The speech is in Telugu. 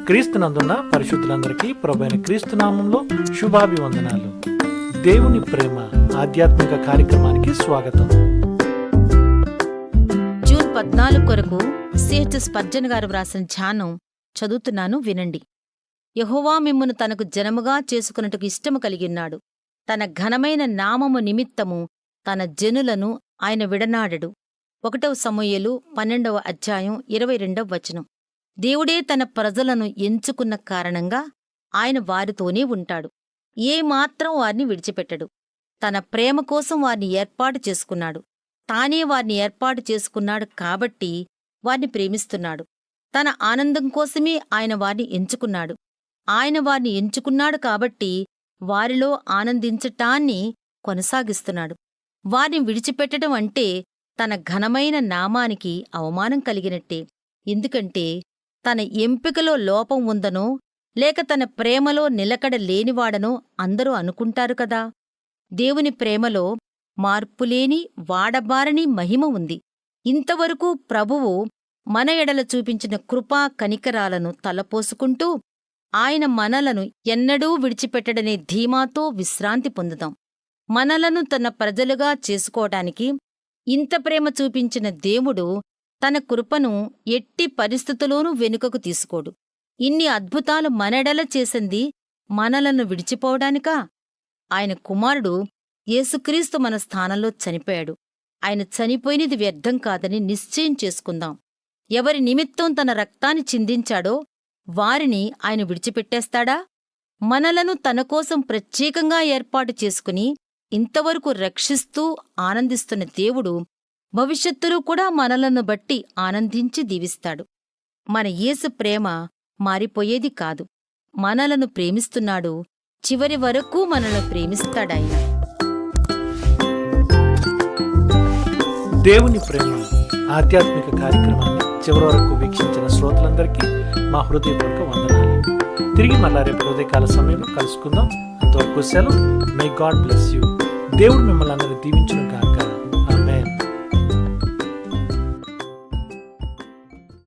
క్రీస్తునందున్న పరిశుద్ధులందరికీ ప్రభువైన క్రీస్తు నామంలో శుభాభివందనాలు. దేవుని ప్రేమ ఆధ్యాత్మిక కార్యక్రమానికి స్వాగతం. జూన్ 14 కొరకు సిహెచ్ స్పర్జన్ గారు వ్రాసిన ధ్యానం చదువుతున్నాను, వినండి. యెహోవా మిమ్మును తనకు జనముగా చేసుకున్నట్టుకు ఇష్టము కలిగిన్నాడు. తన ఘనమైన నామము నిమిత్తము తన జనులను ఆయన విడనాడడు. 1 సమూయేలు 12వ అధ్యాయం 22వ వచనం. దేవుడే తన ప్రజలను ఎంచుకున్న కారణంగా ఆయన వారితోనే ఉంటాడు. ఏమాత్రం వారిని విడిచిపెట్టడు. తన ప్రేమ కోసం వారిని ఏర్పాటు చేసుకున్నాడు. తానే వారిని ఏర్పాటు చేసుకున్నాడు కాబట్టి వారిని ప్రేమిస్తున్నాడు. తన ఆనందం కోసమే ఆయన వారిని ఎంచుకున్నాడు. ఆయన వారిని ఎంచుకున్నాడు కాబట్టి వారిలో ఆనందించటాన్ని కొనసాగిస్తున్నాడు. వారిని విడిచిపెట్టడం అంటే తన ఘనమైన నామానికి అవమానం కలిగినట్టే. ఎందుకంటే తన ఎంపికలో లోపం ఉందనో లేక తన ప్రేమలో నిలకడ లేనివాడనో అందరూ అనుకుంటారు కదా. దేవుని ప్రేమలో మార్పులేని వాడబారని మహిమ ఉంది. ఇంతవరకు ప్రభువు మన ఎడల చూపించిన కృపా కనికరాలను తలపోసుకుంటూ ఆయన మనలను ఎన్నడూ విడిచిపెట్టడనే ధీమాతో విశ్రాంతి పొందుదాం. మనలను తన ప్రజలుగా చేసుకోవటానికి ఇంత ప్రేమ చూపించిన దేవుడు తన కృపను ఎట్టి పరిస్థితుల్లోనూ వెనుకకు తీసుకోడు. ఇన్ని అద్భుతాలు మనెడల చేసింది మనలను విడిచిపోవడానికా? ఆయన కుమారుడు యేసుక్రీస్తు మన స్థానంలో చనిపోయాడు. ఆయన చనిపోయినది వ్యర్థం కాదని నిశ్చయం చేసుకుందాం. ఎవరి నిమిత్తం తన రక్తాన్ని చిందించాడో వారిని ఆయన విడిచిపెట్టేస్తాడా? మనలను తనకోసం ప్రత్యేకంగా ఏర్పాటు చేసుకుని ఇంతవరకు రక్షిస్తూ ఆనందిస్తున్న దేవుడు భవిష్యత్తులో కూడా మనలను బట్టి ఆనందించి దీవిస్తాడు. మన యేసు ప్రేమ మారిపోయేది కాదు. మనలను ప్రేమిస్తున్నాడు. చివరి వరకు మనల్ని ప్రేమిస్తాడాయన. దేవుని ప్రేమ ఆధ్యాత్మిక కార్యక్రమాన్ని చివరి వరకు వీక్షించిన శ్రోతలందరికీ మా హృదయపూర్వక వందనాలు. తిరిగి మళ్ళా రేపు ఉదయకాల సమయంలో కలుసుకుందాం. అంతవరకు సెలవు. May God bless you. దేవుడు మిమ్మల్ని అందరినీ దీవించును గాక.